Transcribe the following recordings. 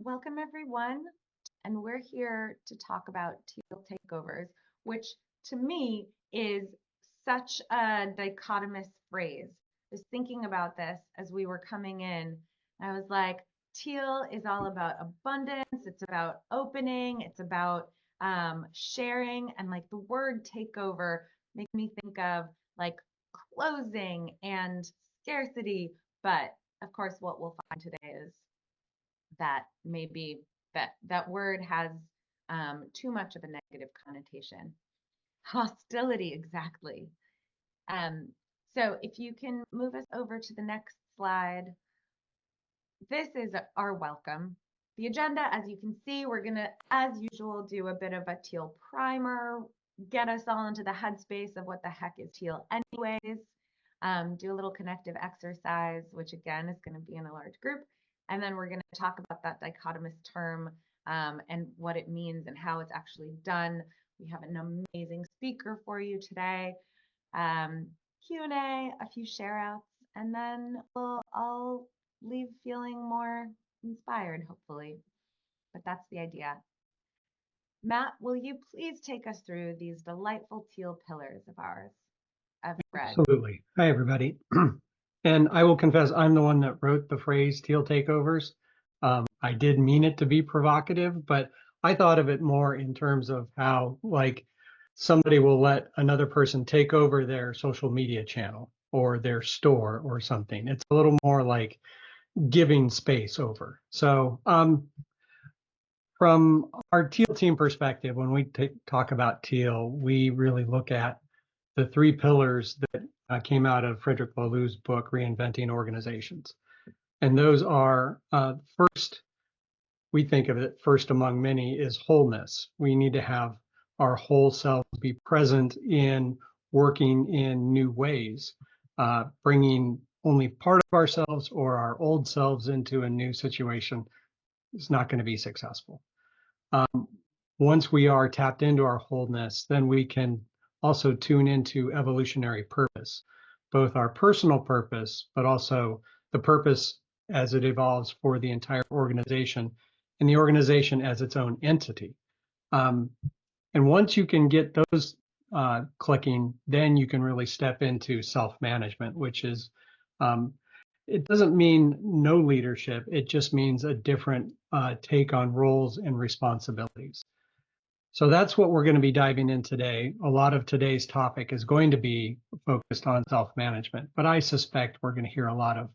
Welcome everyone, and we're here to talk about Teal takeovers, which to me is such a dichotomous phrase. I was thinking about this as we were coming in. I was like, Teal is all about abundance, it's about opening, it's about sharing, and like the word takeover makes me think of like closing and scarcity. But of course, what we'll find today is that maybe that word has too much of a negative connotation. Hostility, exactly. Um, so if you can move us over to the next slide, this is our welcome. The agenda, as you can see, we're going to, as usual, do a bit of a Teal primer, get us all into the headspace of what the heck is Teal anyways, do a little connective exercise, which again is going to be in a large group. And then we're going to talk about that dichotomous term and what it means and how it's actually done. We have an amazing speaker for you today. Q&A, a few share outs, and then I'll leave feeling more inspired, hopefully. But that's the idea. Matt, will you please take us through these delightful Teal pillars of ours, of Fred? Absolutely. Hi, everybody. And I will confess, I'm the one that wrote the phrase Teal takeovers. I did mean it to be provocative, but I thought of it more in terms of how, like, somebody will let another person take over their social media channel or their store or something. It's a little more like giving space over. So from our Teal team perspective, when we talk about Teal, we really look at the three pillars that came out of Frederick Laloux's book, Reinventing Organizations. And those are first, we think of it first among many is wholeness. We need to have our whole selves be present in working in new ways, bringing only part of ourselves or our old selves into a new situation is not going to be successful. Once we are tapped into our wholeness, then we can also tune into evolutionary purpose, both our personal purpose, but also the purpose as it evolves for the entire organization and the organization as its own entity. And once you can get those clicking, then you can really step into self-management, which is, it doesn't mean no leadership. It just means a different take on roles and responsibilities. So that's what we're going to be diving in today. A lot of today's topic is going to be focused on self-management, but I suspect we're going to hear a lot of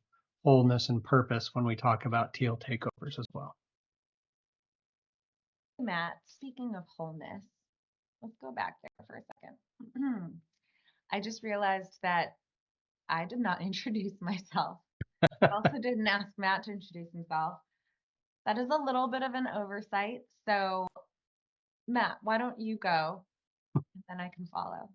wholeness and purpose when we talk about Teal takeovers as well. Matt, speaking of wholeness, let's go back there for a second. I just realized that I did not introduce myself. I also didn't ask Matt to introduce himself. That is a little bit of an oversight. So Matt, why don't you go and then I can follow.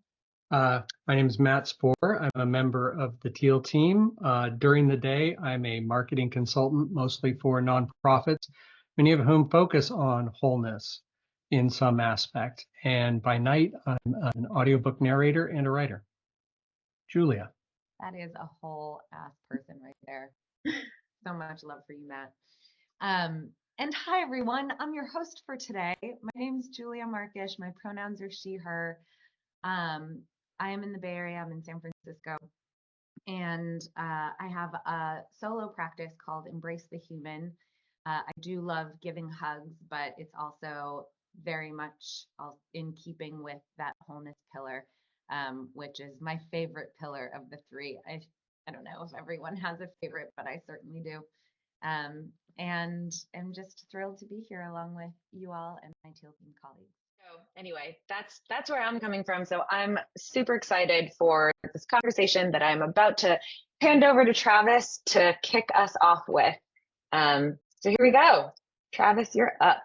My name is Matt Spohr. I'm a member of the Teal team. During the day, I'm a marketing consultant, mostly for nonprofits, many of whom focus on wholeness in some aspect. And by night, I'm an audiobook narrator and a writer. Julia. That is a whole ass person right there. So much love for you, Matt. And hi, everyone. I'm your host for today. My name is Julia Markish. My pronouns are she, her. I am in the Bay Area. I'm in San Francisco. And I have a solo practice called Embrace the Human. I do love giving hugs, but it's also very much in keeping with that wholeness pillar, which is my favorite pillar of the three. I don't know if everyone has a favorite, but I certainly do. And I'm just thrilled to be here along with you all and my Teal team colleagues. So anyway, that's where I'm coming from. So I'm super excited for this conversation that I'm about to hand over to Travis to kick us off with. So here we go. Travis, you're up.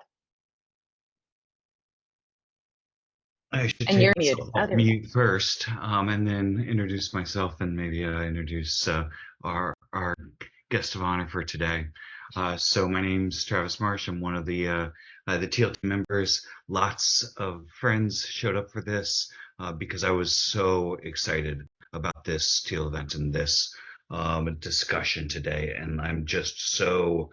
I should take myself off mute first, and then introduce myself, and maybe introduce our guest of honor for today. So my name's Travis Marsh. I'm one of the Teal team members. Lots of friends showed up for this because I was so excited about this Teal event and this discussion today, and I'm just so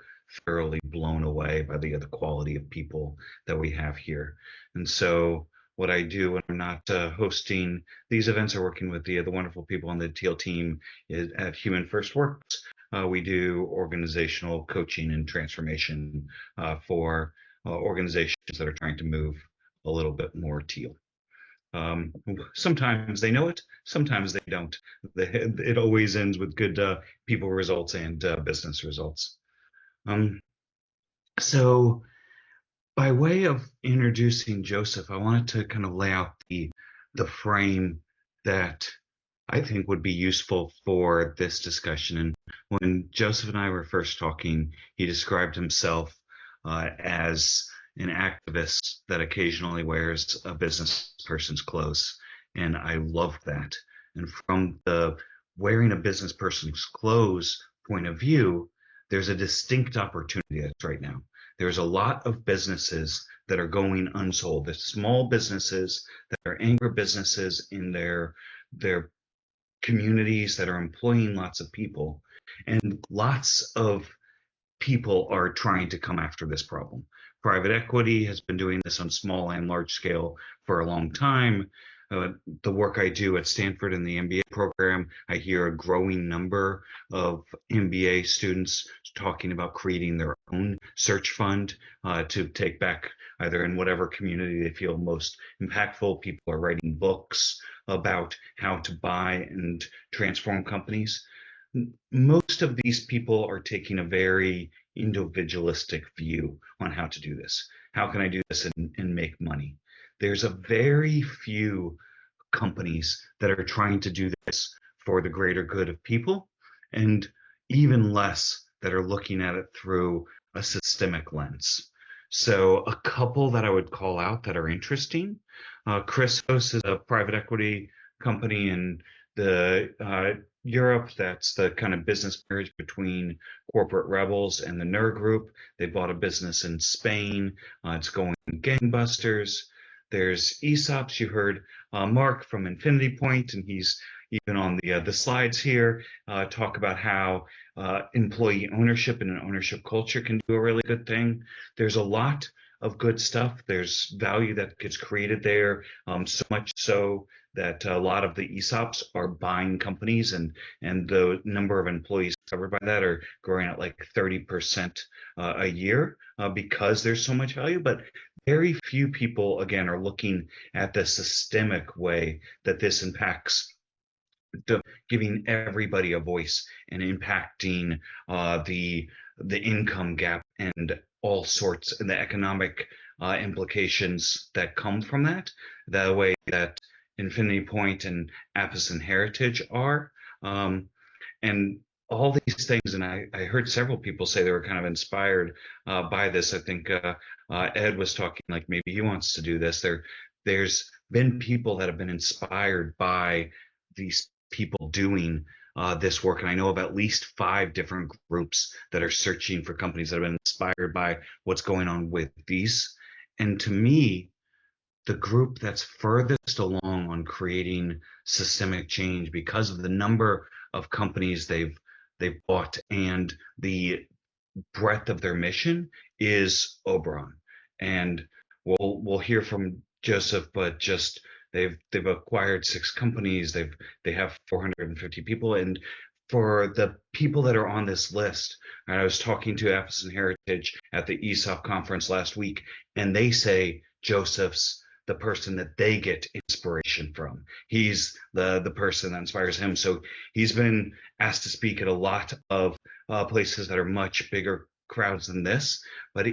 thoroughly blown away by the quality of people that we have here. And so what I do when I'm not hosting these events or working with the wonderful people on the Teal team is at Human First Works. We do organizational coaching and transformation for organizations that are trying to move a little bit more teal. Sometimes they know it, sometimes they don't. It always ends with good people results and business results. So by way of introducing Joseph, I wanted to kind of lay out the frame that I think would be useful for this discussion. And when Joseph and I were first talking, he described himself as an activist that occasionally wears a business person's clothes. And I love that. And from the wearing a business person's clothes point of view, there's a distinct opportunity that's right now. There's a lot of businesses that are going unsold. The small businesses that are anchor businesses in their communities that are employing lots of people, and lots of people are trying to come after this problem. Private equity has been doing this on small and large scale for a long time. The work I do at Stanford in the MBA program, I hear a growing number of MBA students talking about creating their own search fund to take back either in whatever community they feel most impactful. People are writing books about how to buy and transform companies. Most of these people are taking a very individualistic view on how to do this. How can I do this and make money? There's a very few companies that are trying to do this for the greater good of people, and even less that are looking at it through a systemic lens. So a couple that I would call out that are interesting. Chrysos is a private equity company in the Europe. That's the kind of business marriage between corporate rebels and the NER group. They bought a business in Spain. It's going gangbusters. There's ESOPs. You heard Mark from Infinity Point, and he's even on the slides here, talk about how employee ownership and an ownership culture can do a really good thing. There's a lot of good stuff. There's value that gets created there, so much so that a lot of the ESOPs are buying companies, and the number of employees covered by that are growing at like 30% a year because there's so much value. But very few people, again, are looking at the systemic way that this impacts, giving everybody a voice and impacting the income gap and all sorts and the economic implications that come from that, the way that Infinity Point and Apis and Heritage are. And all these things, and I heard several people say they were kind of inspired by this. I think Ed was talking like maybe he wants to do this. There's been people that have been inspired by these people doing this work, and I know of at least 5 different groups that are searching for companies that have been inspired by what's going on with these. And to me, the group that's furthest along on creating systemic change because of the number of companies they've bought and the breadth of their mission is Obran. And we'll hear from Joseph, but just they've acquired 6 companies. They have 450 people, and for the people that are on this list, and I was talking to Apis and Heritage at the ESOP conference last week, and they say Joseph's the person that they get inspiration from. He's the person that inspires him. So he's been asked to speak at a lot of places that are much bigger crowds than this. But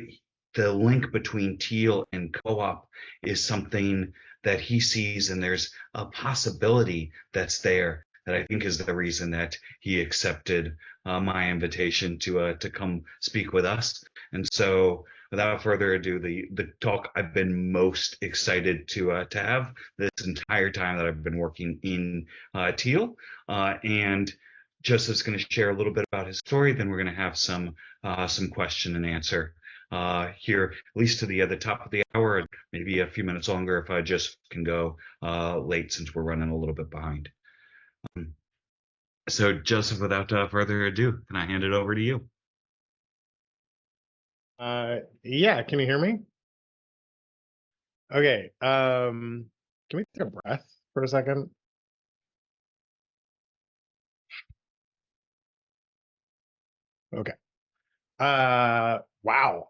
the link between Teal and co-op is something that he sees, and there's a possibility that's there that I think is the reason that he accepted my invitation to come speak with us. And so, without further ado, the talk I've been most excited to have this entire time that I've been working in Teal, and Joseph's going to share a little bit about his story. Then we're going to have some question and answer here, at least to the top of the hour, and maybe a few minutes longer if I just can go late since we're running a little bit behind. So Joseph, without further ado, can I hand it over to you? Yeah, can you hear me? Okay. Can we take a breath for a second? Okay. Wow.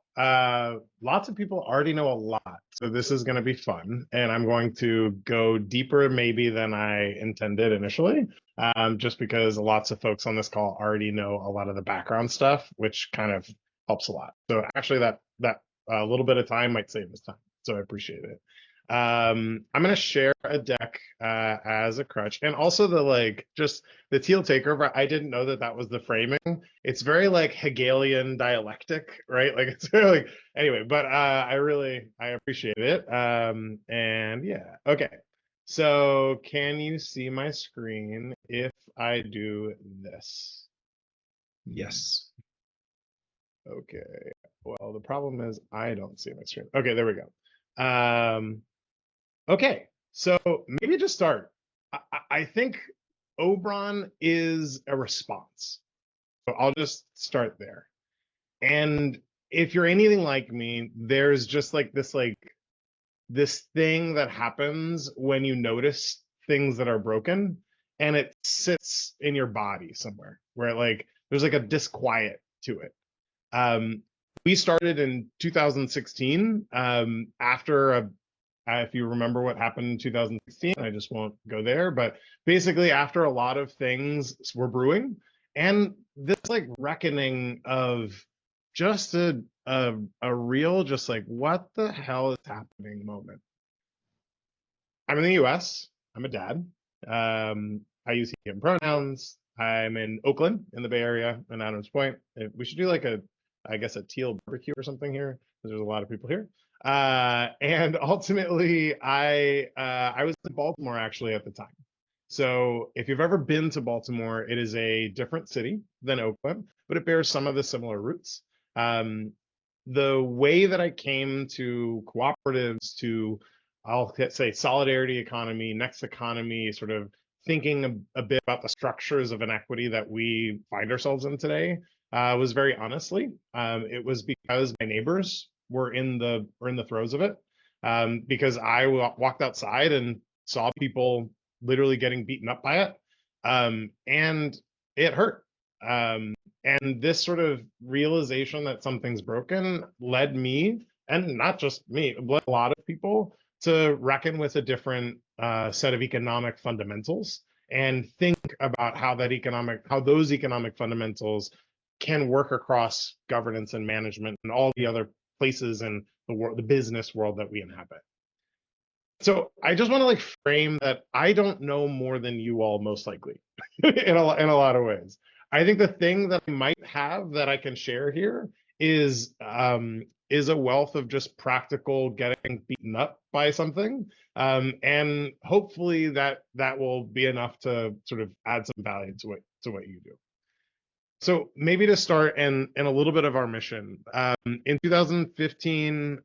Lots of people already know a lot, so this is going to be fun, and I'm going to go deeper maybe than I intended initially, just because lots of folks on this call already know a lot of the background stuff, which kind of helps a lot. So actually, that little bit of time might save us time, so I appreciate it. I'm going to share a deck as a crutch, and also just the Teal takeover. I didn't know that was the framing. It's very like Hegelian dialectic, right? Like it's very like anyway, but I appreciate it. And yeah, okay. So can you see my screen if I do this? Yes. Okay. Well, the problem is I don't see my screen. Okay, there we go. Okay, so maybe to start, I think Obran is a response. So I'll just start there. And if you're anything like me, there's just this thing that happens when you notice things that are broken, and it sits in your body somewhere where there's like a disquiet to it. We started in 2016 after if you remember what happened in 2016, I just won't go there, but basically after a lot of things were brewing, and this reckoning of just a real just what the hell is happening moment. I'm in the US. I'm a dad. I use he him pronouns. I'm in Oakland in the Bay Area in Adams Point. We should do I guess a Teal barbecue or something here because there's a lot of people here. And ultimately, I was in Baltimore actually at the time. So if you've ever been to Baltimore, it is a different city than Oakland, but it bears some of the similar roots. The way that I came to cooperatives, to I'll say solidarity economy, next economy, sort of thinking a bit about the structures of inequity that we find ourselves in today, was very honestly. It was because my neighbors were in the throes of it. Because I walked outside and saw people literally getting beaten up by it, and it hurt. And this sort of realization that something's broken led me, and not just me, led a lot of people to reckon with a different set of economic fundamentals and think about how those economic fundamentals can work across governance and management and all the other places in the world, the business world that we inhabit. So I just want to frame that I don't know more than you all, most likely, in a lot of ways. I think the thing that I might have that I can share here is a wealth of just practical getting beaten up by something, and hopefully that will be enough to sort of add some value to what you do. So maybe to start and a little bit of our mission. In 2015,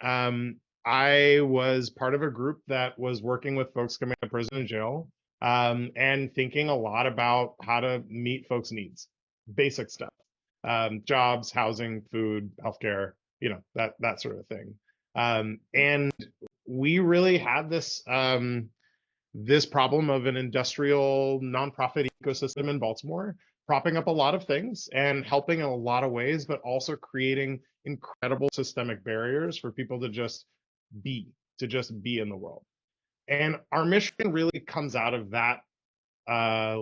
I was part of a group that was working with folks coming out of prison and jail, and thinking a lot about how to meet folks' needs, basic stuff, jobs, housing, food, healthcare, that sort of thing. And we really had this problem of an industrial nonprofit ecosystem in Baltimore, propping up a lot of things and helping in a lot of ways, but also creating incredible systemic barriers for people to just be in the world. And our mission really comes out of that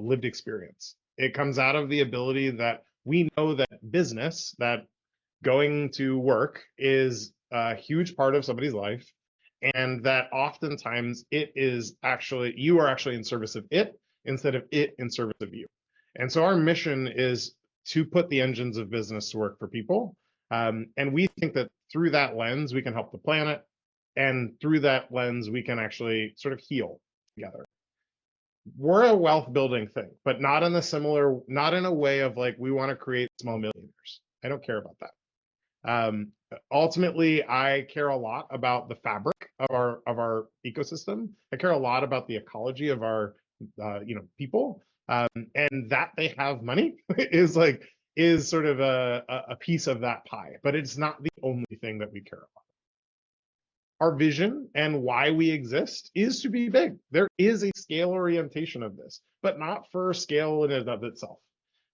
lived experience. It comes out of the ability that we know that business, that going to work is a huge part of somebody's life, and that oftentimes you are actually in service of it instead of it in service of you. And so our mission is to put the engines of business to work for people. And we think that through that lens, we can help the planet. And through that lens, we can actually sort of heal together. We're a wealth building thing, but not in a way of we want to create small millionaires. I don't care about that. Ultimately, I care a lot about the fabric of our ecosystem. I care a lot about the ecology of our people, and that they have money is is sort of a piece of that pie, but it's not the only thing that we care about. Our vision and why we exist is to be big. There is a scale orientation of this, but not for scale in and of itself.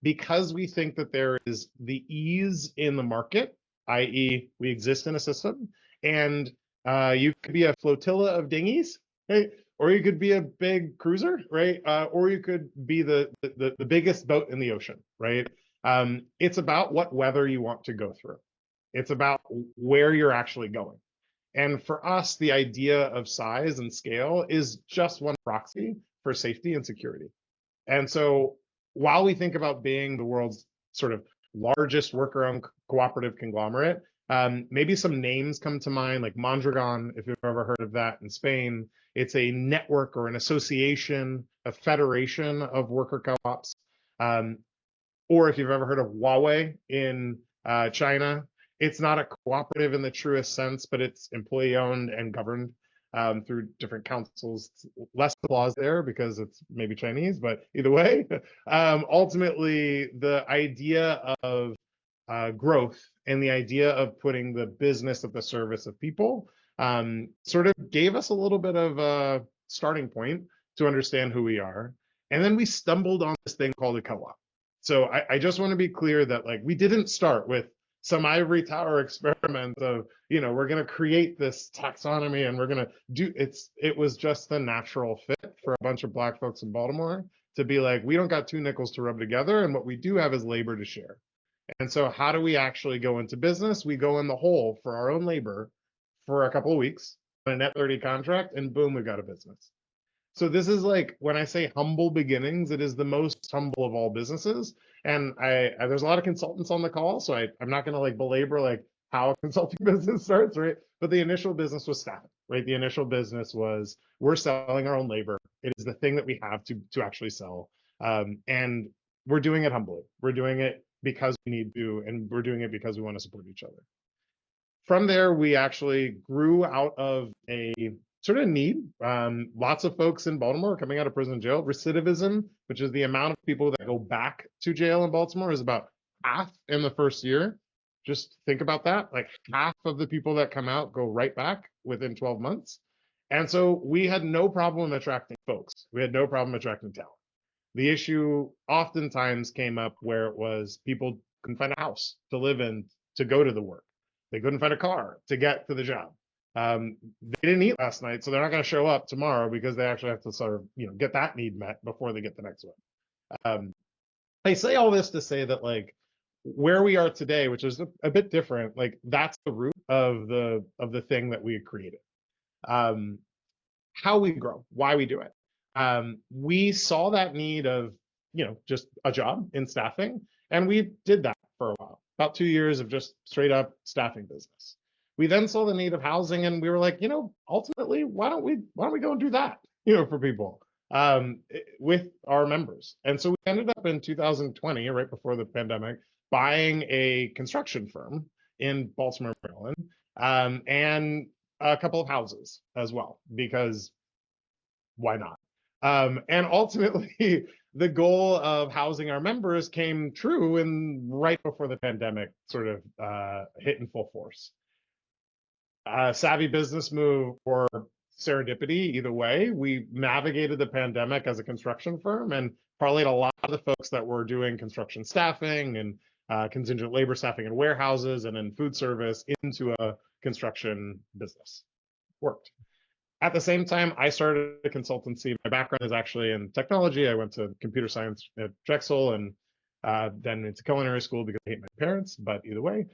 Because we think that there is the ease in the market, i.e. we exist in a system, and you could be a flotilla of dinghies, right? Or you could be a big cruiser, right? Or you could be the biggest boat in the ocean, right? It's about what weather you want to go through. It's about where you're actually going. And for us, the idea of size and scale is just one proxy for safety and security. And so while we think about being the world's sort of largest worker-owned cooperative conglomerate, maybe some names come to mind, like Mondragon, if you've ever heard of that in Spain. It's a network or an association, a federation of worker co-ops. Or if you've ever heard of Huawei in China, it's not a cooperative in the truest sense, but it's employee owned and governed through different councils. Less applause there because it's maybe Chinese, but either way, ultimately the idea of growth and the idea of putting the business at the service of people sort of gave us a little bit of a starting point to understand who we are. And then we stumbled on this thing called a co-op. So I just want to be clear that like we didn't start with some ivory tower experiment of, we're going to create this taxonomy and we're going to do it was just the natural fit for a bunch of Black folks in Baltimore to be like, we don't got two nickels to rub together. And what we do have is labor to share. And so how do we actually go into business? We go in the hole for our own labor for a couple of weeks on a net 30 contract, and boom, we've got a business. So this is like, when I say humble beginnings, it is the most humble of all businesses. And there's a lot of consultants on the call, so I'm not going to like belabor like how a consulting business starts, right? But the initial business was staffing, right? The initial business was we're selling our own labor. It is the thing that we have to actually sell. And we're doing it humbly. We're doing it because we need to, and we're doing it because we want to support each other. From there, we actually grew out of a sort of need. Lots of folks in Baltimore coming out of prison and jail. Recidivism, which is the amount of people that go back to jail in Baltimore, is about half in the first year. Just think about that. Like half of the people that come out go right back within 12 months. And so we had no problem attracting folks. We had no problem attracting talent. The issue oftentimes came up where it was people couldn't find a house to live in to go to the work. They couldn't find a car to get to the job. They didn't eat last night, so they're not going to show up tomorrow because they actually have to sort of, get that need met before they get the next one. I say all this to say that like where we are today, which is a bit different, like that's the root of the thing that we created. How we grow, why we do it. We saw that need of, just a job in staffing, and we did that for a while, about 2 years of just straight up staffing business. We then saw the need of housing, and we were like, ultimately, why don't we go and do that, for people with our members. And so we ended up in 2020, right before the pandemic, buying a construction firm in Baltimore, Maryland, and a couple of houses as well, because why not? And ultimately, the goal of housing our members came true right before the pandemic sort of hit in full force. Savvy business move or serendipity, either way, we navigated the pandemic as a construction firm and parlayed a lot of the folks that were doing construction staffing and contingent labor staffing in warehouses and in food service into a construction business. Worked. At the same time, I started a consultancy. My background is actually in technology. I went to computer science at Drexel and then into culinary school because I hate my parents, but either way,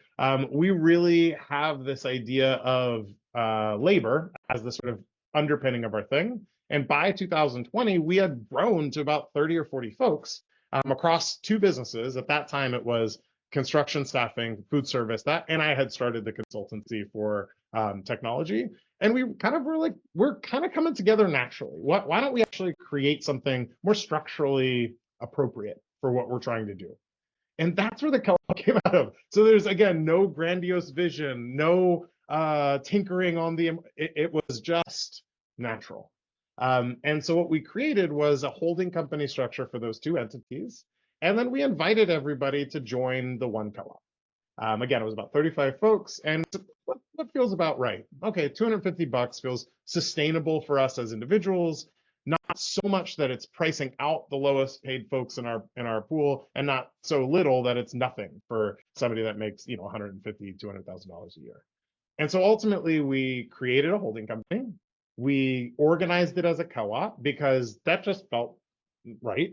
we really have this idea of labor as the sort of underpinning of our thing. And by 2020, we had grown to about 30 or 40 folks across two businesses. At that time, it was construction staffing, food service, and I had started the consultancy for technology. And we kind of were like, we're kind of coming together naturally. Why don't we actually create something more structurally appropriate for what we're trying to do? And that's where the co-op came out of. So there's, again, no grandiose vision, no tinkering on it was just natural. And so what we created was a holding company structure for those two entities. And then we invited everybody to join the one co-op. Again, it was about 35 folks, and what feels about right? Okay, $250 feels sustainable for us as individuals, not so much that it's pricing out the lowest paid folks in our pool, and not so little that it's nothing for somebody that makes, you know, $150,000, $200,000 a year. And so ultimately, we created a holding company. We organized it as a co-op because that just felt right.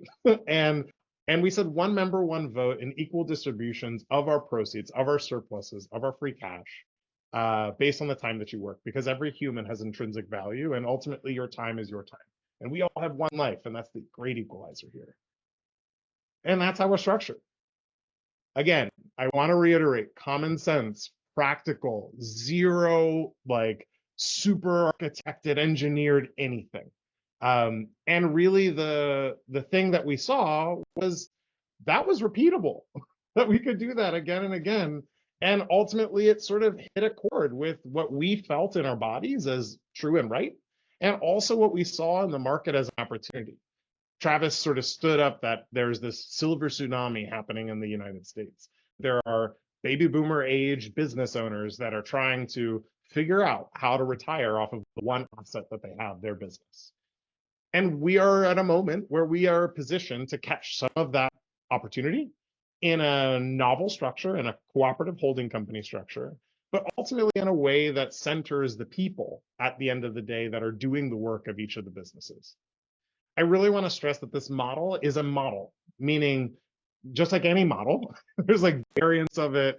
And we said one member, one vote in equal distributions of our proceeds, of our surpluses, of our free cash, based on the time that you work, because every human has intrinsic value, and ultimately your time is your time. And we all have one life, and that's the great equalizer here. And that's how we're structured. Again, I want to reiterate, common sense, practical, zero like super architected, engineered anything. And really the thing that we saw was that was repeatable, that we could do that again and again. And ultimately it sort of hit a chord with what we felt in our bodies as true and right, and also what we saw in the market as an opportunity. Travis sort of stood up that there's this silver tsunami happening in the United States. There are baby boomer age business owners that are trying to figure out how to retire off of the one asset that they have, their business. And we are at a moment where we are positioned to catch some of that opportunity in a novel structure, in a cooperative holding company structure, but ultimately in a way that centers the people at the end of the day that are doing the work of each of the businesses. I really want to stress that this model is a model, meaning just like any model, there's like variants of it.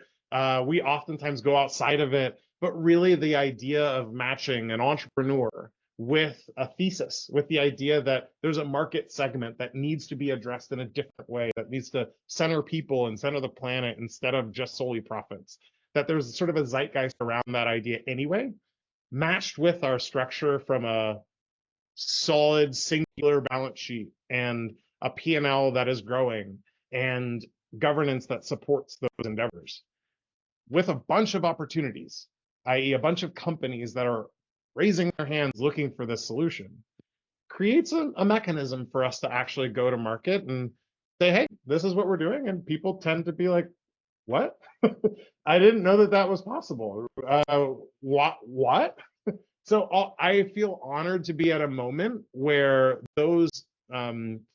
We oftentimes go outside of it, but really the idea of matching an entrepreneur with a thesis, with the idea that there's a market segment that needs to be addressed in a different way, that needs to center people and center the planet instead of just solely profits, that there's sort of a zeitgeist around that idea anyway, matched with our structure from a solid singular balance sheet and a P&L that is growing and governance that supports those endeavors with a bunch of opportunities, i.e. a bunch of companies that are raising their hands looking for this solution, creates a mechanism for us to actually go to market and say, hey, this is what we're doing. And people tend to be like, what? I didn't know that that was possible. What? So I feel honored to be at a moment where those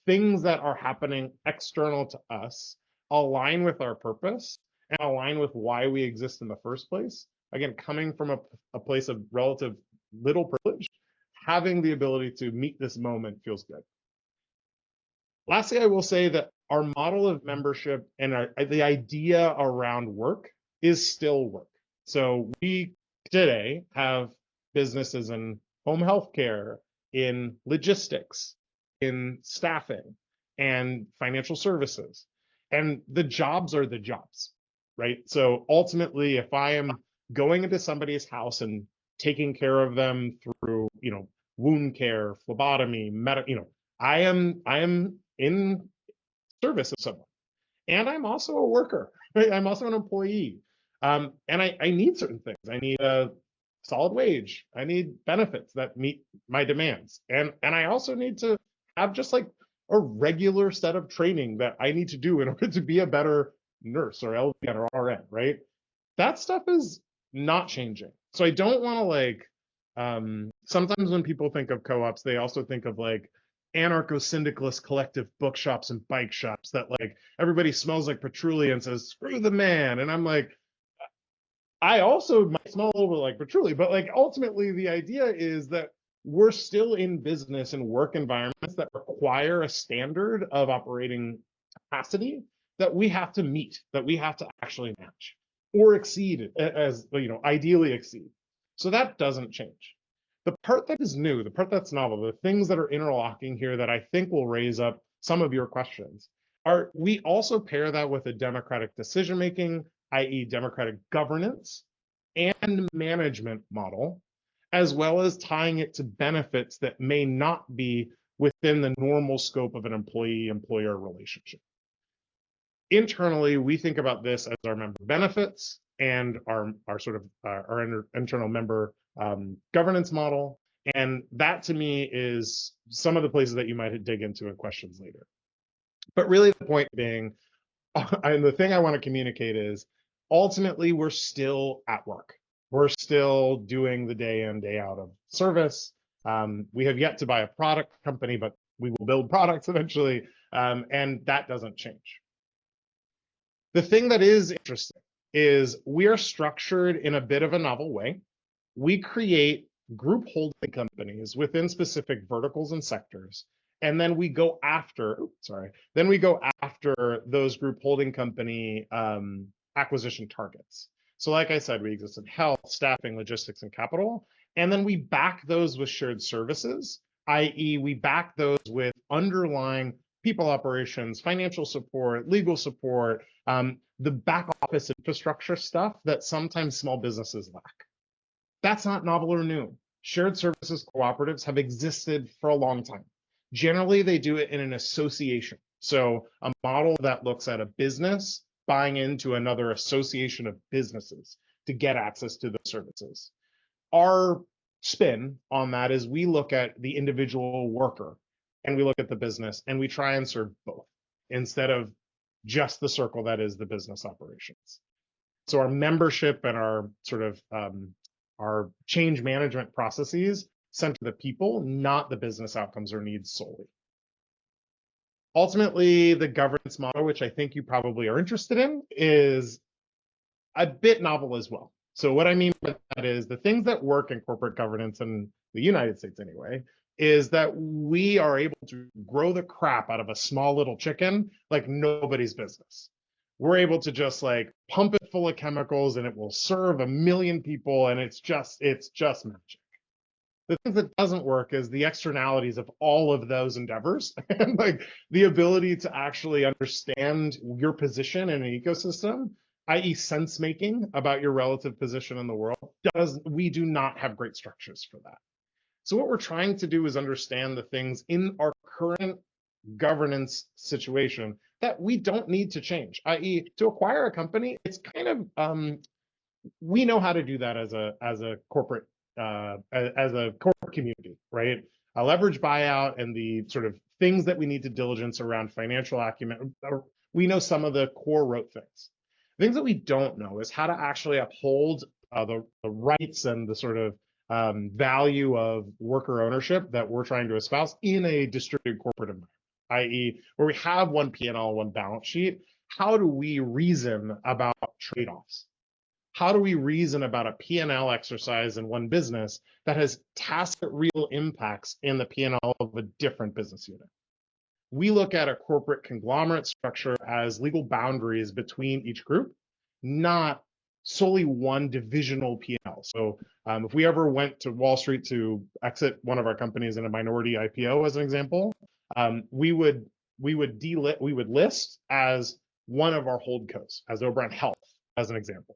things that are happening external to us align with our purpose and align with why we exist in the first place. Again, coming from a place of relative little privilege, having the ability to meet this moment feels good. Lastly, I will say that our model of membership and the idea around work is still work. So we today have businesses in home health care, in logistics, in staffing, and financial services. And the jobs are the jobs, right? So ultimately, if I am going into somebody's house and taking care of them through, you know, wound care, phlebotomy, I am in service of someone. And I'm also a worker, right? I'm also an employee. And I need certain things. I need a solid wage. I need benefits that meet my demands. And I also need to have just like a regular set of training that I need to do in order to be a better nurse or LPN or RN, right? That stuff is not changing. So I don't want to like, sometimes when people think of co-ops, they also think of like anarcho-syndicalist collective bookshops and bike shops that like everybody smells like patchouli and says, screw the man. And I'm like, I also might smell a little bit like patchouli, but like ultimately the idea is that we're still in business and work environments that require a standard of operating capacity that we have to meet, that we have to actually match or exceed, as you know, ideally exceed. So that doesn't change. The part that is new, the part that's novel, the things that are interlocking here that I think will raise up some of your questions are we also pair that with a democratic decision making, i.e. democratic governance and management model, as well as tying it to benefits that may not be within the normal scope of an employee-employer relationship. Internally, we think about this as our member benefits and our internal member governance model. And that to me is some of the places that you might dig into in questions later. But really the point being, and the thing I want to communicate is ultimately we're still at work. We're still doing the day in, day out of service. We have yet to buy a product company, but we will build products eventually. And that doesn't change. The thing that is interesting is we are structured in a bit of a novel way. We create group holding companies within specific verticals and sectors. And then we go after, those group holding company acquisition targets. So like I said, we exist in health, staffing, logistics, and capital. And then we back those with shared services, i.e. we back those with underlying people operations, financial support, legal support, the back office infrastructure stuff that sometimes small businesses lack. That's not novel or new. Shared services cooperatives have existed for a long time. Generally, they do it in an association. So a model that looks at a business buying into another association of businesses to get access to the services. Our spin on that is we look at the individual worker and we look at the business and we try and serve both instead of just the circle that is the business operations. So our membership and our sort of our change management processes center the people, not the business outcomes or needs solely. Ultimately, the governance model, which I think you probably are interested in, is a bit novel as well. So what I mean by that is the things that work in corporate governance in the United States anyway, is that we are able to grow the crap out of a small little chicken like nobody's business. We're able to just like pump it full of chemicals and it will serve 1 million people and it's just magic. The thing that doesn't work is the externalities of all of those endeavors and like the ability to actually understand your position in an ecosystem, i.e. sense making about your relative position in the world. We do not have great structures for that. So what we're trying to do is understand the things in our current governance situation that we don't need to change, i.e. to acquire a company, it's kind of, we know how to do that as a corporate community, right? A leverage buyout and the sort of things that we need to diligence around financial acumen. We know some of the core rote things. Things that we don't know is how to actually uphold the rights and the sort of value of worker ownership that we're trying to espouse in a distributed corporate environment, i.e. where we have one P&L, one balance sheet. How do we reason about trade-offs? How do we reason about a P&L exercise in one business that has tacit real impacts in the P&L of a different business unit? We look at a corporate conglomerate structure as legal boundaries between each group, not solely one divisional P&L. So if we ever went to Wall Street to exit one of our companies in a minority IPO, as an example, we would list as one of our holdcos, as Obran Health, as an example.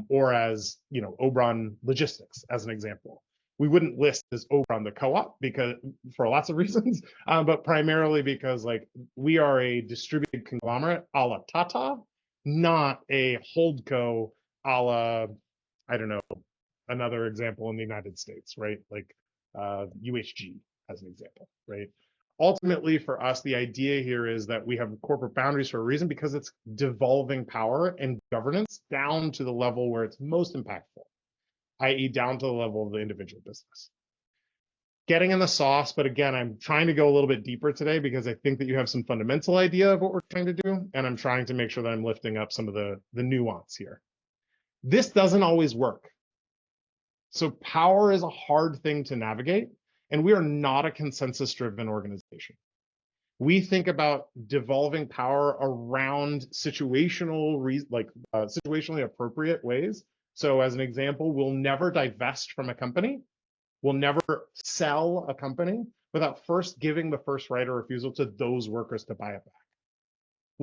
Or as, you know, Obran Logistics as an example. We wouldn't list as Obran.CoOp because for lots of reasons, but primarily because like we are a distributed conglomerate a la Tata, not a holdco a la, I don't know, another example in the United States, right? Like UHG as an example, right? Ultimately, for us, the idea here is that we have corporate boundaries for a reason because it's devolving power and governance down to the level where it's most impactful, i.e. down to the level of the individual business. Getting in the sauce, but again, I'm trying to go a little bit deeper today because I think that you have some fundamental idea of what we're trying to do, and I'm trying to make sure that I'm lifting up some of the nuance here. This doesn't always work. So power is a hard thing to navigate. And we are not a consensus-driven organization. We think about devolving power around situationally appropriate ways. So as an example, we'll never divest from a company. We'll never sell a company without first giving the first right of refusal to those workers to buy it back.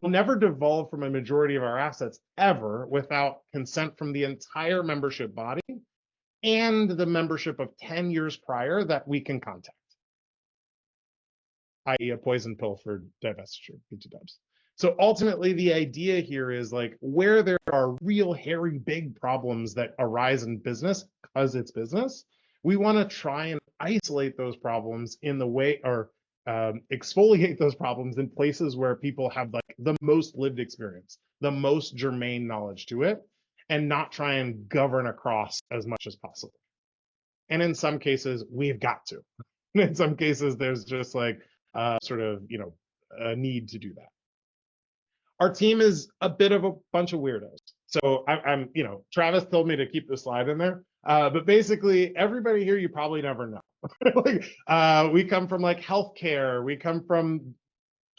We'll never devolve from a majority of our assets ever without consent from the entire membership body and the membership of 10 years prior that we can contact, i.e. a poison pill for divestiture, B2Dubs. So ultimately, the idea here is like where there are real hairy big problems that arise in business because it's business, we want to try and isolate those problems in the way, or exfoliate those problems in places where people have like the most lived experience, the most germane knowledge to it, and not try and govern across as much as possible. And in some cases, we've got to. In some cases, there's just like sort of, a need to do that. Our team is a bit of a bunch of weirdos. So I'm, Travis told me to keep the slide in there. But basically, everybody here you probably never know. Like, we come from like healthcare. We come from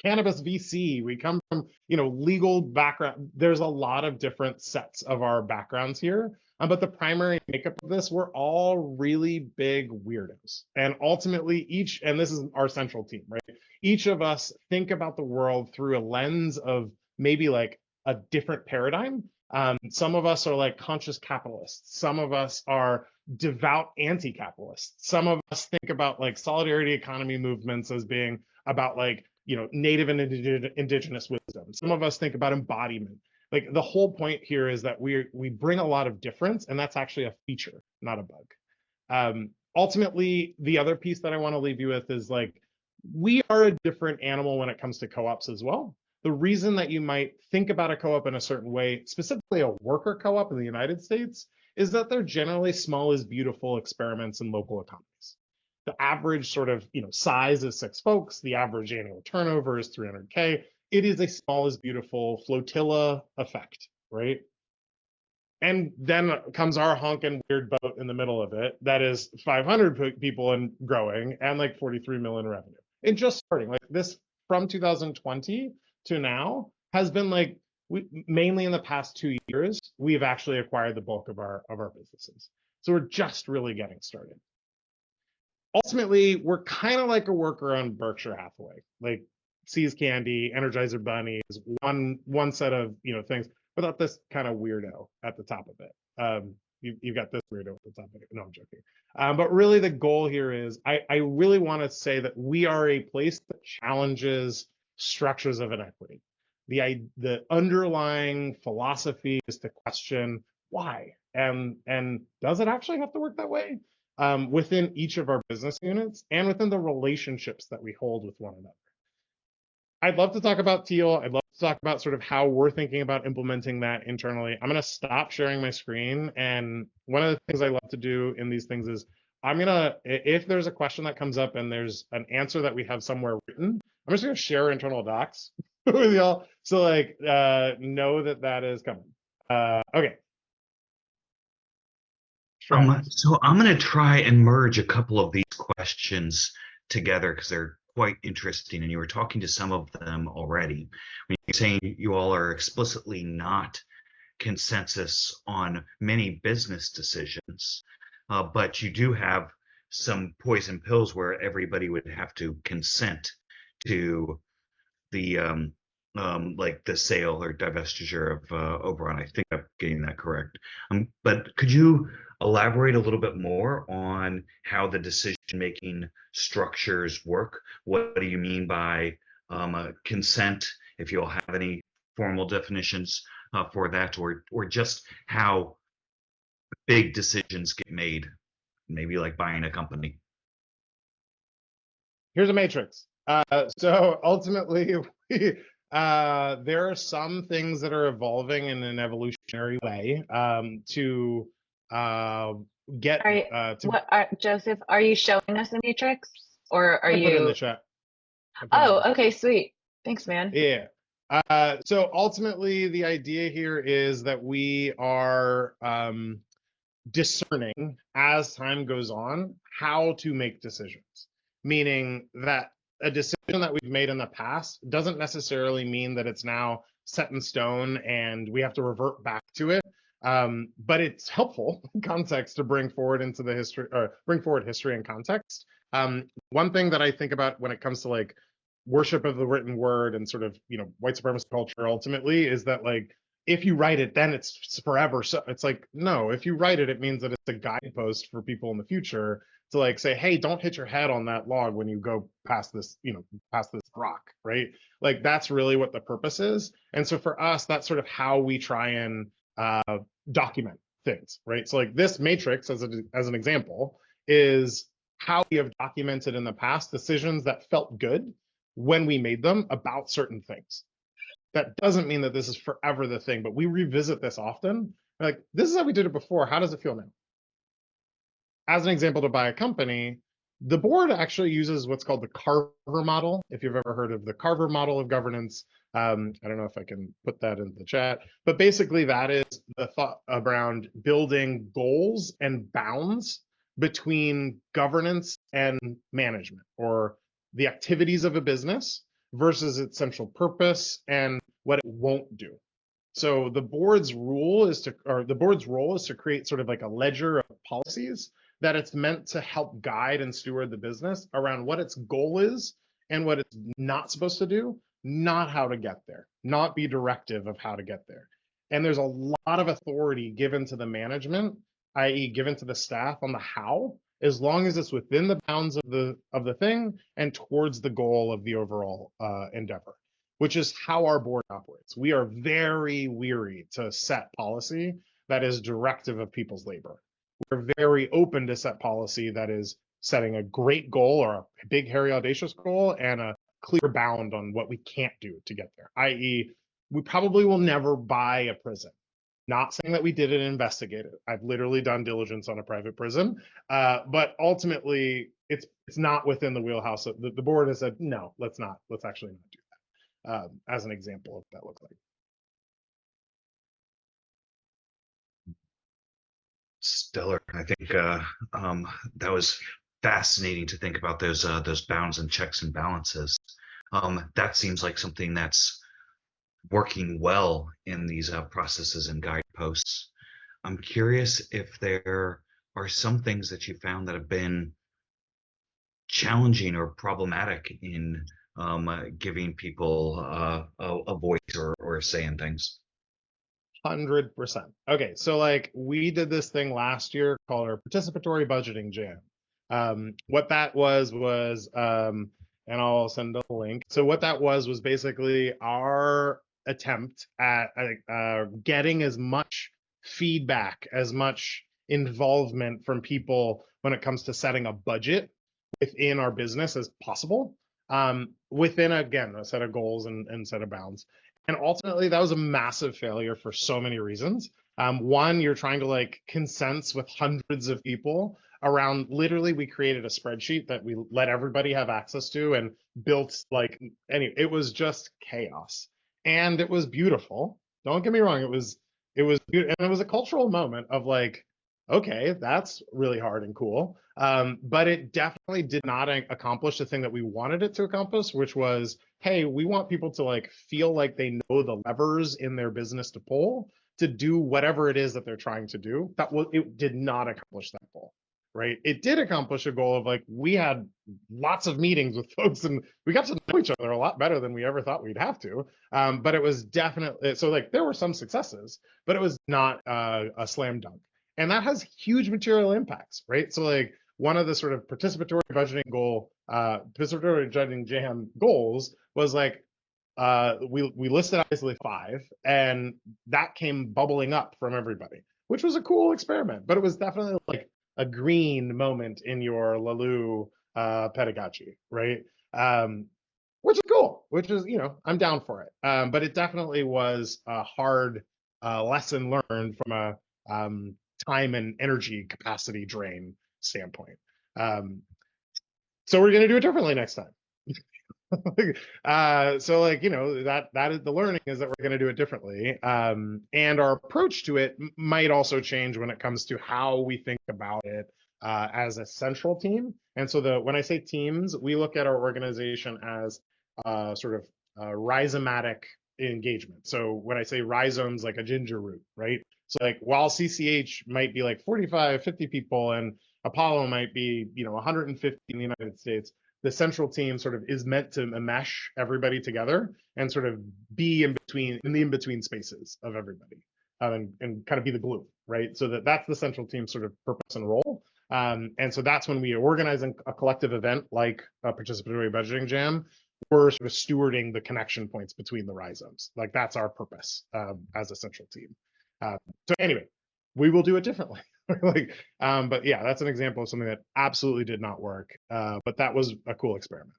cannabis VC. We come from, legal background. There's a lot of different sets of our backgrounds here. But the primary makeup of this, we're all really big weirdos. And ultimately and this is our central team, right? Each of us think about the world through a lens of maybe like a different paradigm. Some of us are like conscious capitalists. Some of us are devout anti-capitalists. Some of us think about like solidarity economy movements as being about like, native and indigenous wisdom. Some of us think about embodiment. Like the whole point here is that we bring a lot of difference, and that's actually a feature, not a bug. Ultimately, the other piece that I want to leave you with is like, we are a different animal when it comes to co-ops as well. The reason that you might think about a co-op in a certain way, specifically a worker co-op in the United States, is that they're generally small is beautiful experiments in local economies. The average sort of size is 6 folks. The average annual turnover is 300K. It is a small is beautiful flotilla effect, right? And then comes our honking weird boat in the middle of it that is 500 people and growing and like 43 million revenue. And just starting like this from 2020 to now has been like mainly in the past 2 years, we've actually acquired the bulk of our businesses. So we're just really getting started. Ultimately, we're kind of like a worker on Berkshire Hathaway, like See's Candy, Energizer Bunnies, one set of things, without this kind of weirdo at the top of it. You've got this weirdo at the top of it. No, I'm joking. But really, the goal here is I really want to say that we are a place that challenges structures of inequity. The underlying philosophy is to question why and does it actually have to work that way? Within each of our business units and within the relationships that we hold with one another. I'd love to talk about Teal. I'd love to talk about sort of how we're thinking about implementing that internally. I'm going to stop sharing my screen. And one of the things I love to do in these things is if there's a question that comes up and there's an answer that we have somewhere written, I'm just going to share internal docs with y'all. So like, know that is coming. Okay. So I'm going to try and merge a couple of these questions together because they're quite interesting, and you were talking to some of them already. When you're saying you all are explicitly not consensus on many business decisions, but you do have some poison pills where everybody would have to consent to the like the sale or divestiture of Obran. I think I'm getting that correct. But could you elaborate a little bit more on how the decision-making structures work? What do you mean by consent? If you all have any formal definitions for that, or just how big decisions get made, maybe like buying a company. Here's a matrix. So ultimately, there are some things that are evolving in an evolutionary way to get Joseph, are you showing us the matrix, or are you? Put it in the chat. Oh, okay, sweet. Thanks, man. Yeah. So ultimately, the idea here is that we are discerning as time goes on how to make decisions, meaning that a decision that we've made in the past doesn't necessarily mean that it's now set in stone and we have to revert back to it. But it's helpful context to bring forward into the history, or bring forward history and context. One thing that I think about when it comes to like worship of the written word and sort of white supremacist culture ultimately is that like if you write it, then it's forever. So it's like, no, if you write it, it means that it's a guidepost for people in the future to like say, hey, don't hit your head on that log when you go past this, past this rock, right? Like that's really what the purpose is. And so for us, that's sort of how we try and document things, right? So like this matrix as an example is how we have documented in the past decisions that felt good when we made them about certain things. That doesn't mean that this is forever the thing, but we revisit this often. Like, this is how we did it before. How does it feel now? As an example, to buy a company, the board actually uses what's called the Carver model. If you've ever heard of the Carver model of governance, I don't know if I can put that in the chat, but basically that is the thought around building goals and bounds between governance and management, or the activities of a business versus its central purpose and what it won't do. So the board's role is to create sort of like a ledger of policies that it's meant to help guide and steward the business around what its goal is and what it's not supposed to do, not how to get there, not be directive of how to get there. And there's a lot of authority given to the management, i.e. given to the staff on the how, as long as it's within the bounds of the thing and towards the goal of the overall endeavor, which is how our board operates. We are very weary to set policy that is directive of people's labor. We're very open to set policy that is setting a great goal or a big, hairy, audacious goal and a clear bound on what we can't do to get there, i.e. we probably will never buy a prison. Not saying that we didn't investigate it. I've literally done diligence on a private prison, but ultimately it's not within the wheelhouse. The board has said, no, let's actually not do that, as an example of what that looks like. Stellar. I think that was fascinating to think about those bounds and checks and balances. That seems like something that's working well in these processes and guideposts. I'm curious if there are some things that you found that have been challenging or problematic in giving people a voice or say in things. 100%. Okay, so like we did this thing last year called our participatory budgeting jam. What that was, and I'll send a link. So what that was basically our attempt at getting as much feedback, as much involvement from people when it comes to setting a budget within our business as possible, within, again, a set of goals and set of bounds. And ultimately, that was a massive failure for so many reasons. One, you're trying to like consensus with hundreds of people around, literally, we created a spreadsheet that we let everybody have access to and built like, anyway, it was just chaos. And it was beautiful. Don't get me wrong, it was beautiful. And it was a cultural moment of like, okay, that's really hard and cool. But it definitely did not accomplish the thing that we wanted it to accomplish, which was, hey, we want people to like feel like they know the levers in their business to pull to do whatever it is that they're trying to do. It did not accomplish that goal, right? It did accomplish a goal of like, we had lots of meetings with folks and we got to know each other a lot better than we ever thought we'd have to. But it was definitely, so like there were some successes, but it was not a slam dunk. And that has huge material impacts, right? So like one of the sort of participatory budgeting jam goals was like, we listed obviously 5, and that came bubbling up from everybody, which was a cool experiment, but it was definitely like a green moment in your Lalu pedagogy, right? Which is cool, which is, I'm down for it. But it definitely was a hard lesson learned from a time and energy capacity drain standpoint. So we're going to do it differently next time. So like, that is the learning, is that we're going to do it differently. And our approach to it might also change when it comes to how we think about it as a central team. And so when I say teams, we look at our organization as sort of rhizomatic engagement. So when I say rhizomes, like a ginger root, right? So like while CCH might be like 45, 50 people and Apollo might be, 150 in the United States, the central team sort of is meant to mesh everybody together and sort of be in the in-between spaces of everybody, and kind of be the glue, right? So that's the central team sort of purpose and role. And so that's when we are organizing a collective event like a participatory budgeting jam, we're sort of stewarding the connection points between the rhizomes. Like that's our purpose as a central team. So anyway, we will do it differently. like, but yeah, that's an example of something that absolutely did not work. But that was a cool experiment.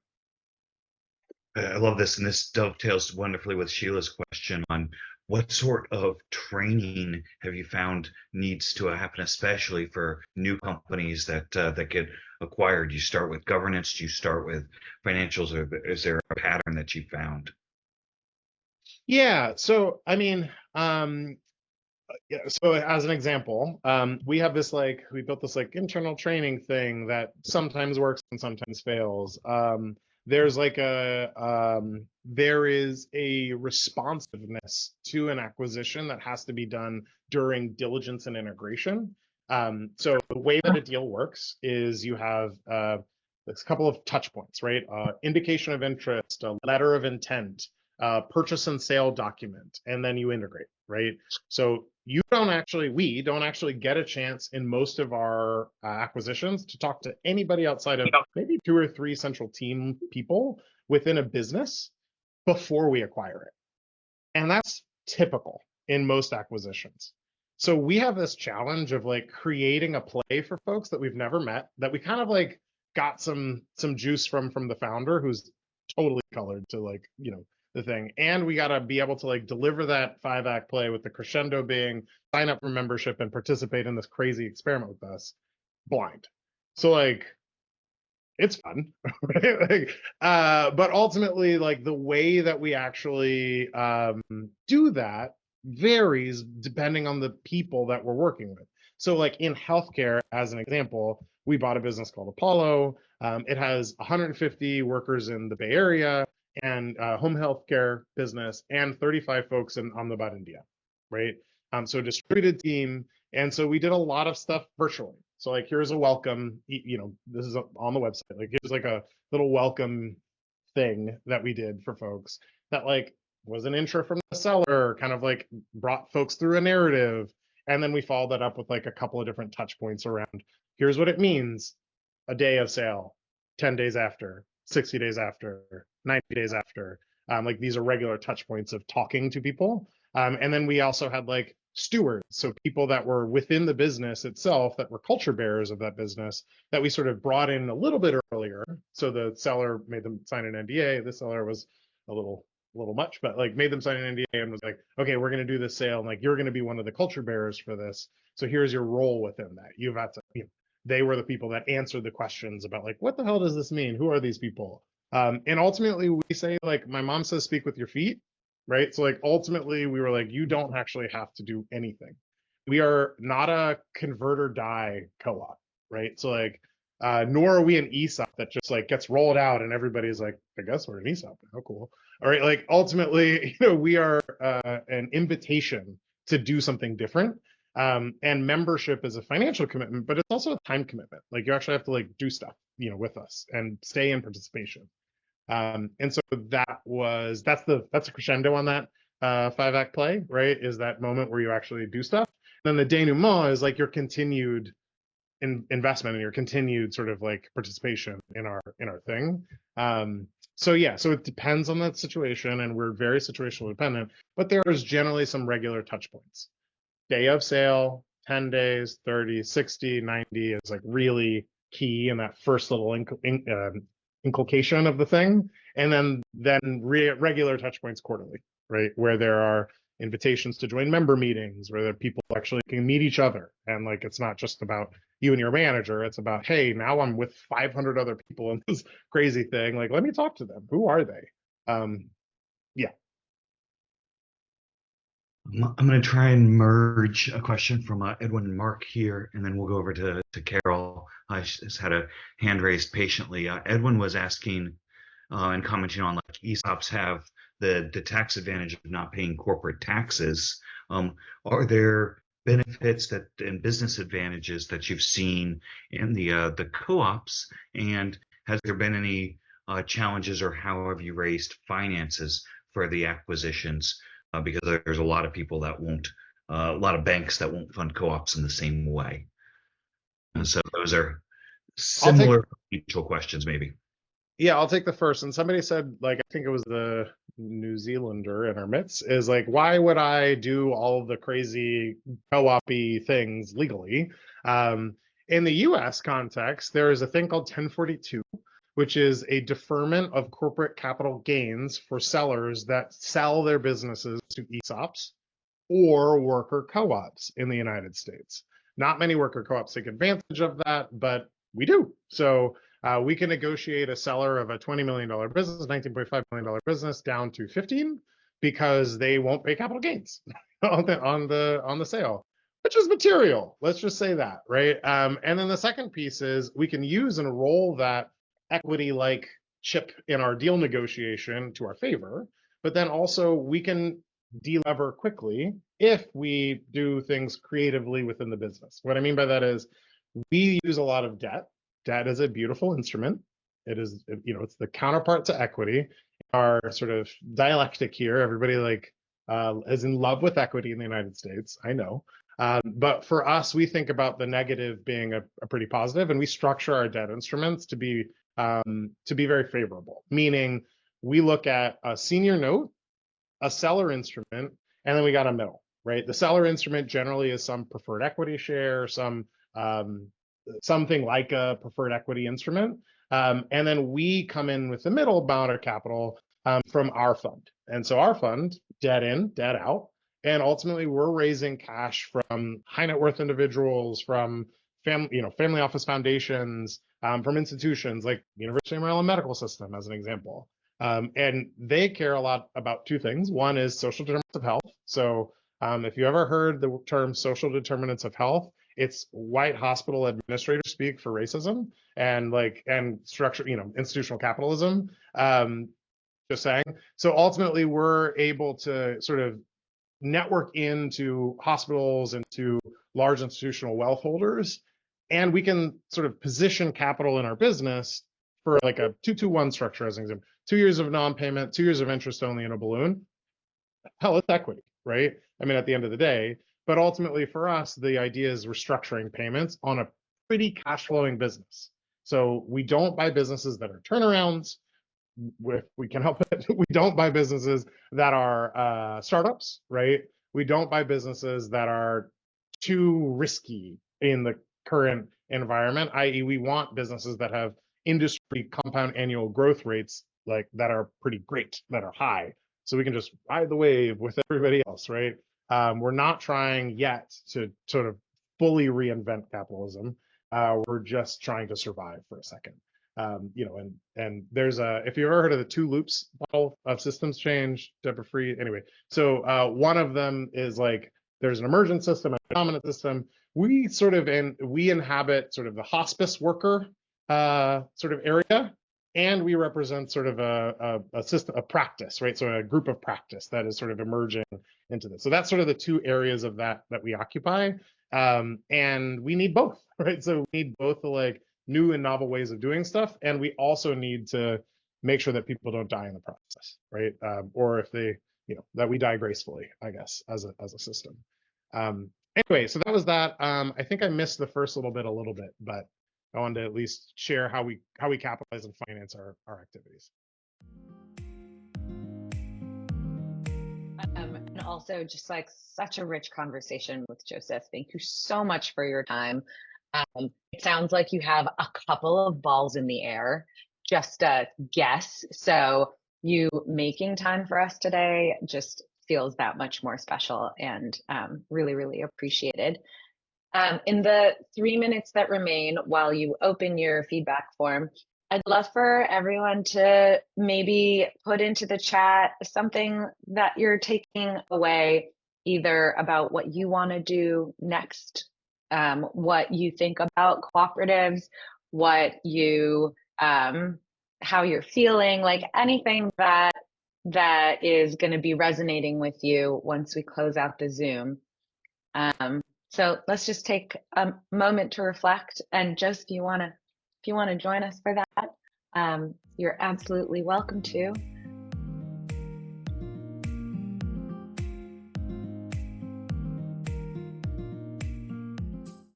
I love this, and this dovetails wonderfully with Sheila's question on what sort of training have you found needs to happen, especially for new companies that that get acquired. Do you start with governance? Do you start with financials, or is there a pattern that you found? Yeah. So, I mean, yeah, so as an example, we have this we built this internal training thing that sometimes works and sometimes fails. There's there is a responsiveness to an acquisition that has to be done during diligence and integration. So the way that a deal works is you have a couple of touch points, right? Indication of interest, a letter of intent, purchase and sale document, and then you integrate, right? So we don't actually get a chance in most of our acquisitions to talk to anybody outside of maybe 2 or 3 central team people within a business before we acquire it. And that's typical in most acquisitions. So we have this challenge of creating a play for folks that we've never met, that we kind of got some juice from the founder, who's totally colored to the thing. And we got to be able to deliver that 5-act play, with the crescendo being sign up for membership and participate in this crazy experiment with us blind. So it's fun, right? But ultimately, the way that we actually do that varies depending on the people that we're working with. So in healthcare, as an example, we bought a business called Apollo. It has 150 workers in the Bay Area and home healthcare business, and 35 folks in Ahmedabad, India, right? So a distributed team. And so we did a lot of stuff virtually. So here's a welcome, this is on the website. Here's a little welcome thing that we did for folks that was an intro from the seller, kind of brought folks through a narrative. And then we followed that up with a couple of different touch points around, here's what it means: a day of sale, 10 days after, 60 days after, 90 days after. These are regular touch points of talking to people. And then we also had stewards, so people that were within the business itself, that were culture bearers of that business, that we sort of brought in a little bit earlier. So the seller made them sign an NDA. The seller was a little much, but made them sign an NDA and was okay, we're going to do this sale, and you're going to be one of the culture bearers for this. So here's your role within that. You've got to, they were the people that answered the questions about what the hell does this mean? Who are these people? And ultimately we say, my mom says, speak with your feet, right? So ultimately we were you don't actually have to do anything. We are not a convert or die co-op, right? So nor are we an ESOP that just gets rolled out and everybody's I guess we're an ESOP. How cool. All right. Ultimately, we are an invitation to do something different. And membership is a financial commitment, but it's also a time commitment. You actually have to do stuff, with us and stay in participation. And so that's a crescendo on that 5-act play, right? Is that moment where you actually do stuff. Then the denouement is your continued investment and your continued sort of participation in our thing. So yeah, so it depends on that situation, and we're very situational dependent, but there's generally some regular touch points. Day of sale, 10 days, 30, 60, 90 is really key in that first little inculcation of the thing. And then regular touch points quarterly, right? Where there are invitations to join member meetings, where the people actually can meet each other. And it's not just about you and your manager. It's about, hey, now I'm with 500 other people in this crazy thing. Let me talk to them. Who are they? Yeah. I'm going to try and merge a question from Edwin and Mark here, and then we'll go over to Carol. I just had a hand raised patiently. Edwin was asking and commenting on ESOPs have the tax advantage of not paying corporate taxes. Are there benefits and business advantages that you've seen in the co-ops, and has there been any challenges, or how have you raised finances for the acquisitions? Because there's a lot of people that won't, a lot of banks that won't fund co-ops in the same way. And so those are similar financial questions, maybe. Yeah, I'll take the first. And somebody said, like, I think it was the New Zealander in our midst, is like, why would I do all of the crazy co-op-y things legally? In the US context, there is a thing called 1042, which is a deferment of corporate capital gains for sellers that sell their businesses to ESOPs or worker co-ops in the United States. Not many worker co-ops take advantage of that, but we do. So we can negotiate a seller of a $20 million business, $19.5 million business down to 15 because they won't pay capital gains on the sale, which is material. Let's just say that, right? And then the second piece is we can use and roll that equity-like chip in our deal negotiation to our favor, but then also we can delever quickly if we do things creatively within the business. What I mean by that is we use a lot of debt. Debt is a beautiful instrument. It is, it's the counterpart to equity. Our sort of dialectic here, everybody is in love with equity in the United States. I know. But for us, we think about the negative being a pretty positive, and we structure our debt instruments to be very favorable. Meaning, we look at a senior note, a seller instrument, and then we got a middle, right? The seller instrument generally is some preferred equity share, something like a preferred equity instrument. And then we come in with the middle amount of capital from our fund. And so our fund, debt in, debt out. And ultimately, we're raising cash from high net worth individuals, from family office foundations, from institutions like University of Maryland Medical System, as an example. And they care a lot about two things. One is social determinants of health. So if you ever heard the term social determinants of health, it's white hospital administrator speak for racism and structure, institutional capitalism. Just saying. So ultimately, we're able to sort of network into hospitals and to large institutional wealth holders, and we can sort of position capital in our business for like a 2-2-1 structure, as an example. 2 years of non-payment, 2 years of interest only in a balloon. Hell, it's equity, right? I mean, at the end of the day. But ultimately, for us, the idea is restructuring payments on a pretty cash flowing business. So we don't buy businesses that are turnarounds. If we can help it, we don't buy businesses that are startups, right? We don't buy businesses that are too risky in the current environment, i.e., we want businesses that have industry compound annual growth rates like that are pretty great, that are high. So we can just ride the wave with everybody else, right? We're not trying yet to sort of fully reinvent capitalism. We're just trying to survive for a second. And there's if you've ever heard of the 2 loops model of systems change, Deborah Free, anyway. So one of them is like, there's an emergent system, a dominant system. We inhabit sort of the hospice worker sort of area, and we represent sort of a system, a practice, right? So a group of practice that is sort of emerging into this. So that's sort of the 2 areas of that we occupy, and we need both, right? So we need both the new and novel ways of doing stuff, and we also need to make sure that people don't die in the process, right? Or if they, that we die gracefully, I guess, as a system. Anyway, so that was that. I think I missed the first little bit, but I wanted to at least share how we capitalize and finance our activities. And also just like such a rich conversation with Joseph. Thank you so much for your time. It sounds like you have a couple of balls in the air, just a guess. So you making time for us today just feels that much more special and really, really appreciated. In the 3 minutes that remain while you open your feedback form, I'd love for everyone to maybe put into the chat something that you're taking away, either about what you want to do next, what you think about cooperatives, what you, how you're feeling, like anything that is going to be resonating with you once we close out the Zoom. So let's just take a moment to reflect. And Joseph, if you want to join us for that, you're absolutely welcome to.